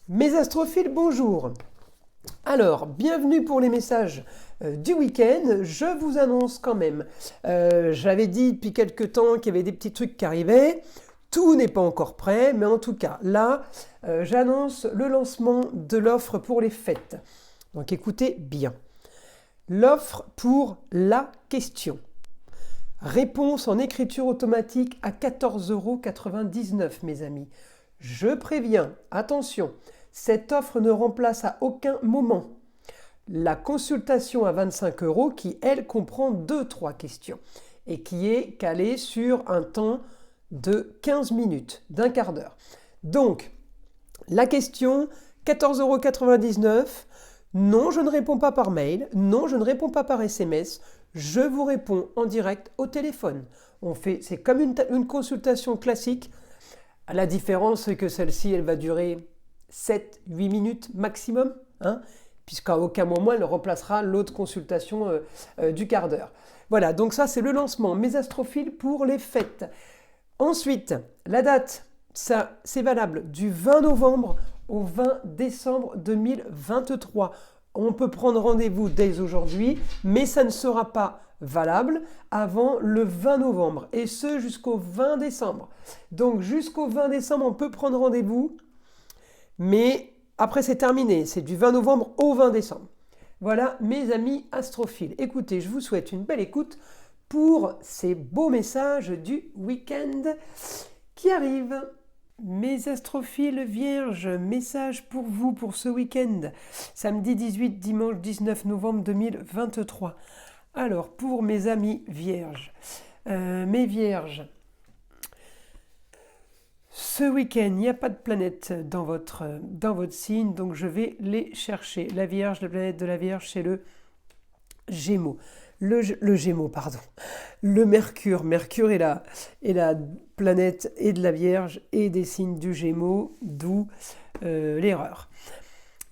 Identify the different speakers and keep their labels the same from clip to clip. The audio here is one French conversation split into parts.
Speaker 1: Mes astrophiles, bonjour. Alors, bienvenue pour les messages du week-end. Je vous annonce quand même, j'avais dit depuis quelques temps qu'il y avait des petits trucs qui arrivaient. Tout n'est pas encore prêt, mais en tout cas, là, j'annonce le lancement de l'offre pour les fêtes. Donc écoutez bien. L'offre pour la question. Réponse en écriture automatique à 14,99 €, mes amis. Je préviens, attention, cette offre ne remplace à aucun moment la consultation à 25 € qui, elle, comprend 2-3 questions et qui est calée sur un temps de 15 minutes, d'un quart d'heure. Donc, la question, 14,99 €. Non, je ne réponds pas par mail. Non, je ne réponds pas par SMS. Je vous réponds en direct au téléphone. C'est comme une consultation classique. La différence, c'est que celle-ci, elle va durer 7-8 minutes maximum, puisqu'à aucun moment, elle ne remplacera l'autre consultation du quart d'heure. Voilà, donc ça, c'est le lancement. Mes astrophiles pour les fêtes. Ensuite, la date, ça, c'est valable du 20 novembre au 20 décembre 2023. On peut prendre rendez-vous dès aujourd'hui, mais ça ne sera pas valable avant le 20 novembre, et ce jusqu'au 20 décembre. Donc jusqu'au 20 décembre, on peut prendre rendez-vous, mais après c'est terminé, c'est du 20 novembre au 20 décembre. Voilà mes amis astrophiles. Écoutez, je vous souhaite une belle écoute pour ces beaux messages du week-end qui arrivent. Mes astrophiles vierges, message pour vous pour ce week-end, samedi 18, dimanche 19 novembre 2023. Alors, pour mes amis vierges, mes vierges, ce week-end, il n'y a pas de planète dans votre signe, donc je vais les chercher. La Vierge, la planète de la Vierge, c'est le Gémeaux. Le Gémeaux, pardon. Le Mercure. Mercure est la planète et de la Vierge et des signes du Gémeaux, d'où l'erreur.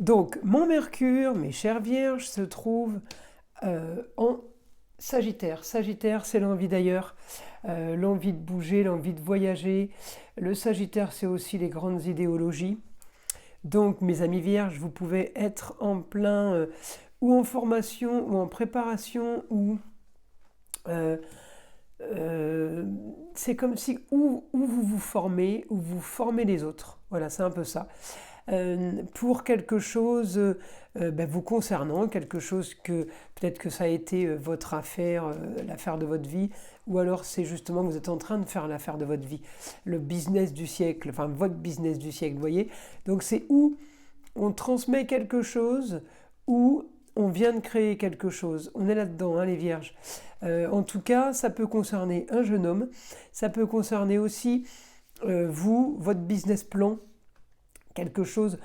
Speaker 1: Donc, mon Mercure, mes chères Vierges, se trouve en Sagittaire. Sagittaire, c'est l'envie d'ailleurs, l'envie de bouger, l'envie de voyager. Le Sagittaire, c'est aussi les grandes idéologies. Donc, mes amis Vierges, vous pouvez être en plein ou en formation, ou en préparation, ou c'est comme si ou vous vous formez, ou vous formez les autres. Voilà, c'est un peu ça. Pour quelque chose vous concernant, quelque chose que peut-être que ça a été votre affaire, l'affaire de votre vie, ou alors c'est justement que vous êtes en train de faire l'affaire de votre vie, le business du siècle, enfin votre business du siècle, vous voyez. Donc c'est où on transmet quelque chose, ou on vient de créer quelque chose. On est là-dedans, les vierges. En tout cas, ça peut concerner un jeune homme, ça peut concerner aussi vous, votre business plan, quelque chose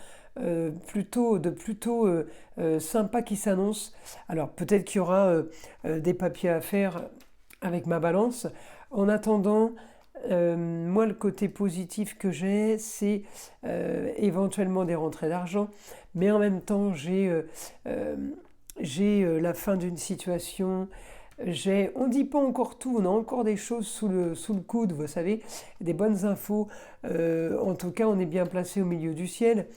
Speaker 1: plutôt sympa qui s'annonce. Alors peut-être qu'il y aura des papiers à faire avec ma balance. En attendant, moi le côté positif que j'ai, c'est éventuellement des rentrées d'argent, mais en même temps j'ai la fin d'une situation. On ne dit pas encore tout, on a encore des choses sous le coude, vous savez, des bonnes infos. En tout cas, on est bien placé au milieu du ciel.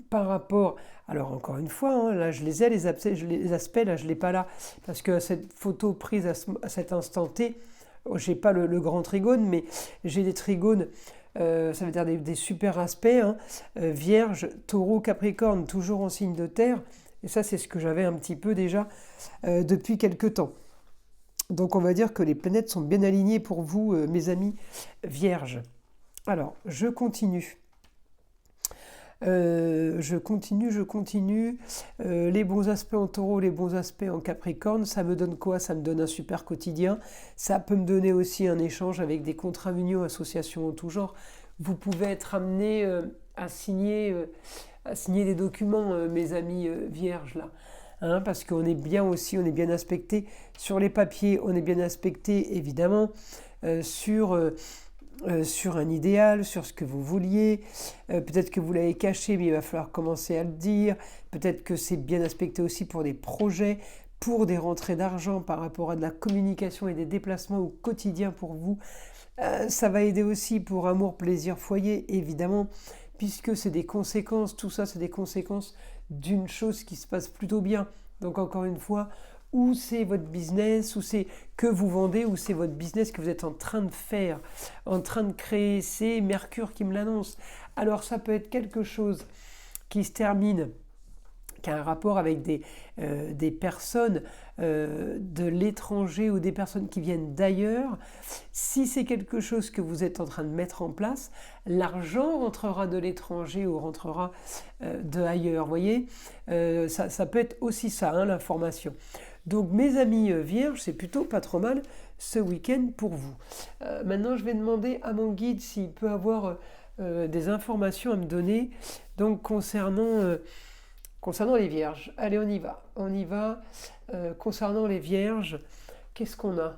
Speaker 1: Par rapport, alors encore une fois, là je les ai, les aspects, là je ne l'ai pas là, parce que cette photo prise à cet instant T, j'ai pas le grand trigone, mais j'ai des trigones, ça veut dire des super aspects, Vierge, Taureau, Capricorne, toujours en signe de terre. Et ça, c'est ce que j'avais un petit peu déjà depuis quelques temps. Donc on va dire que les planètes sont bien alignées pour vous, mes amis vierges. Alors, je continue. Je continue. Les bons aspects en taureau, les bons aspects en capricorne, ça me donne quoi? Ça me donne un super quotidien. Ça peut me donner aussi un échange avec des contrats unions, associations en tout genre. Vous pouvez être amené à signer des documents, mes amis vierges, là. Parce qu'on est bien aussi, on est bien aspecté sur les papiers, on est bien aspecté évidemment sur un idéal, sur ce que vous vouliez. Peut-être que vous l'avez caché, mais il va falloir commencer à le dire. Peut-être que c'est bien aspecté aussi pour des projets, pour des rentrées d'argent par rapport à de la communication et des déplacements au quotidien pour vous. Ça va aider aussi pour amour, plaisir, foyer, évidemment. puisque c'est des conséquences, tout ça c'est des conséquences d'une chose qui se passe plutôt bien. Donc encore une fois, ou c'est votre business, ou c'est que vous vendez, ou c'est votre business que vous êtes en train de faire, en train de créer, c'est Mercure qui me l'annonce. Alors ça peut être quelque chose qui se termine, qui a un rapport avec des personnes de l'étranger ou des personnes qui viennent d'ailleurs. Si c'est quelque chose que vous êtes en train de mettre en place, l'argent rentrera de l'étranger ou rentrera de ailleurs. Vous voyez, ça peut être aussi ça, hein, l'information. Donc mes amis vierges, c'est plutôt pas trop mal ce week-end pour vous. Maintenant, je vais demander à mon guide s'il peut avoir des informations à me donner. Donc concernant les vierges. Allez, on y va. On y va. Concernant les vierges, qu'est-ce qu'on a?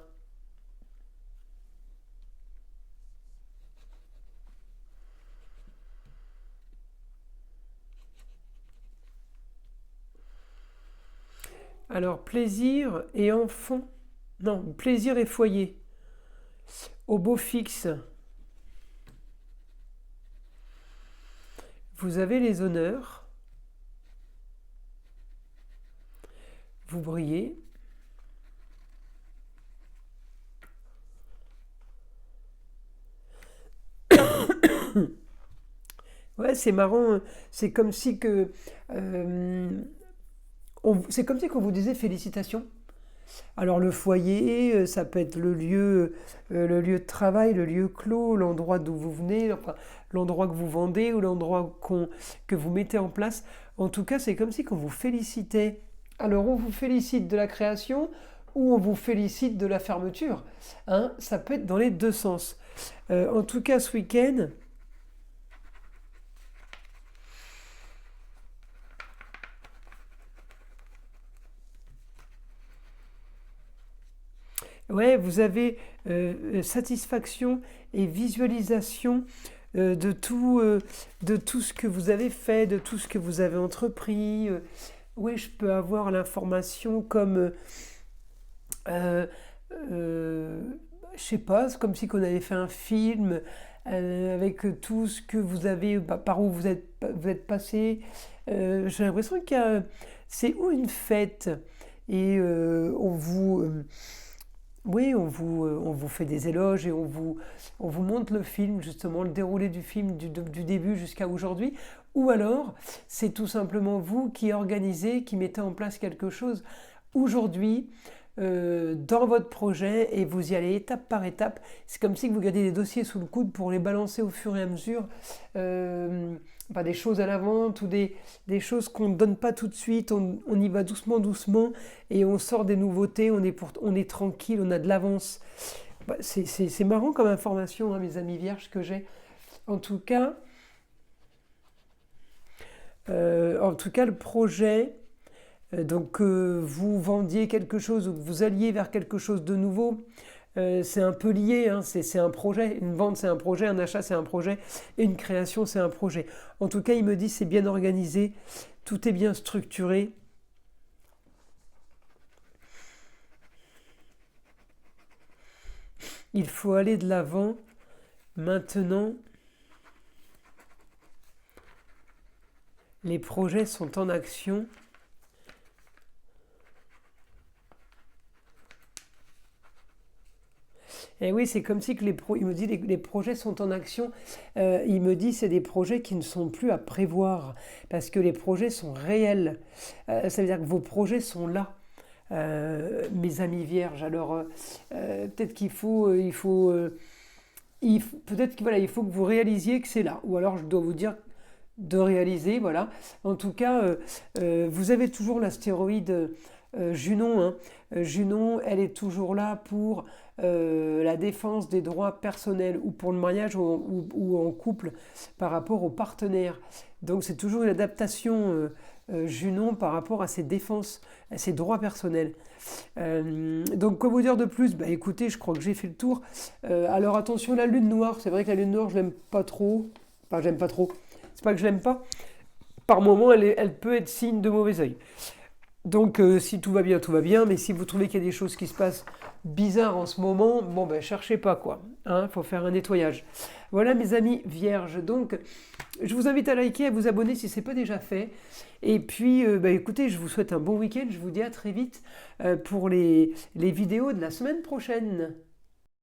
Speaker 1: Alors, plaisir et enfant. Non, plaisir et foyer. Au beau fixe, vous avez les honneurs. Vous brillez. Ouais, c'est marrant. C'est comme si que c'est comme si qu'on vous disait félicitations. Alors le foyer, ça peut être le lieu de travail, le lieu clos, l'endroit d'où vous venez, enfin, l'endroit que vous vendez ou l'endroit que vous mettez en place. En tout cas, c'est comme si qu'on vous félicitait. Alors on vous félicite de la création ou on vous félicite de la fermeture. Hein, ça peut être dans les deux sens. En tout cas, ce week-end, ouais, vous avez satisfaction et visualisation de tout ce que vous avez fait, de tout ce que vous avez entrepris. Oui, je peux avoir l'information comme, euh, euh, je sais pas, c'est comme si on avait fait un film avec tout ce que vous avez, par où vous êtes passé. J'ai l'impression c'est ou une fête et oui, on vous fait des éloges et on vous montre le film, justement, le déroulé du film du début jusqu'à aujourd'hui. Ou alors, c'est tout simplement vous qui organisez, qui mettez en place quelque chose aujourd'hui dans votre projet et vous y allez étape par étape. C'est comme si vous gardez des dossiers sous le coude pour les balancer au fur et à mesure. Enfin, des choses à la vente ou des choses qu'on ne donne pas tout de suite. On y va doucement, doucement et on sort des nouveautés. On est tranquille, on a de l'avance. Bah, c'est marrant comme information, hein, mes amis vierges, que j'ai. En tout cas, le projet, donc que vous vendiez quelque chose ou que vous alliez vers quelque chose de nouveau, c'est un peu lié, hein, c'est un projet. Une vente, c'est un projet, un achat, c'est un projet, et une création, c'est un projet. En tout cas, il me dit c'est bien organisé, tout est bien structuré. Il faut aller de l'avant. Maintenant, les projets sont en action. Et oui, c'est comme si que il me dit les projets sont en action. Il me dit c'est des projets qui ne sont plus à prévoir parce que les projets sont réels. Ça veut dire que vos projets sont là. Mes amis vierges. Alors peut-être peut-être qu'il voilà, il faut que vous réalisiez que c'est là. Ou alors je dois vous dire de réaliser, voilà. En tout cas, vous avez toujours l'astéroïde Junon, hein. Junon, elle est toujours là pour la défense des droits personnels ou pour le mariage ou en couple par rapport aux partenaires. Donc c'est toujours une adaptation Junon par rapport à ses défenses, à ses droits personnels. Donc quoi vous dire de plus? Bah écoutez, je crois que j'ai fait le tour. Alors attention, la lune noire, c'est vrai que la lune noire, je l'aime pas trop. Enfin, j'aime pas trop. C'est pas que je l'aime pas. Par moment, elle peut être signe de mauvais œil. Donc si tout va bien, tout va bien, mais si vous trouvez qu'il y a des choses qui se passent bizarres en ce moment, bon ben cherchez pas quoi, hein, faut faire un nettoyage. Voilà mes amis vierges, donc je vous invite à liker, à vous abonner si ce n'est pas déjà fait. Et puis écoutez, je vous souhaite un bon week-end, je vous dis à très vite pour les vidéos de la semaine prochaine.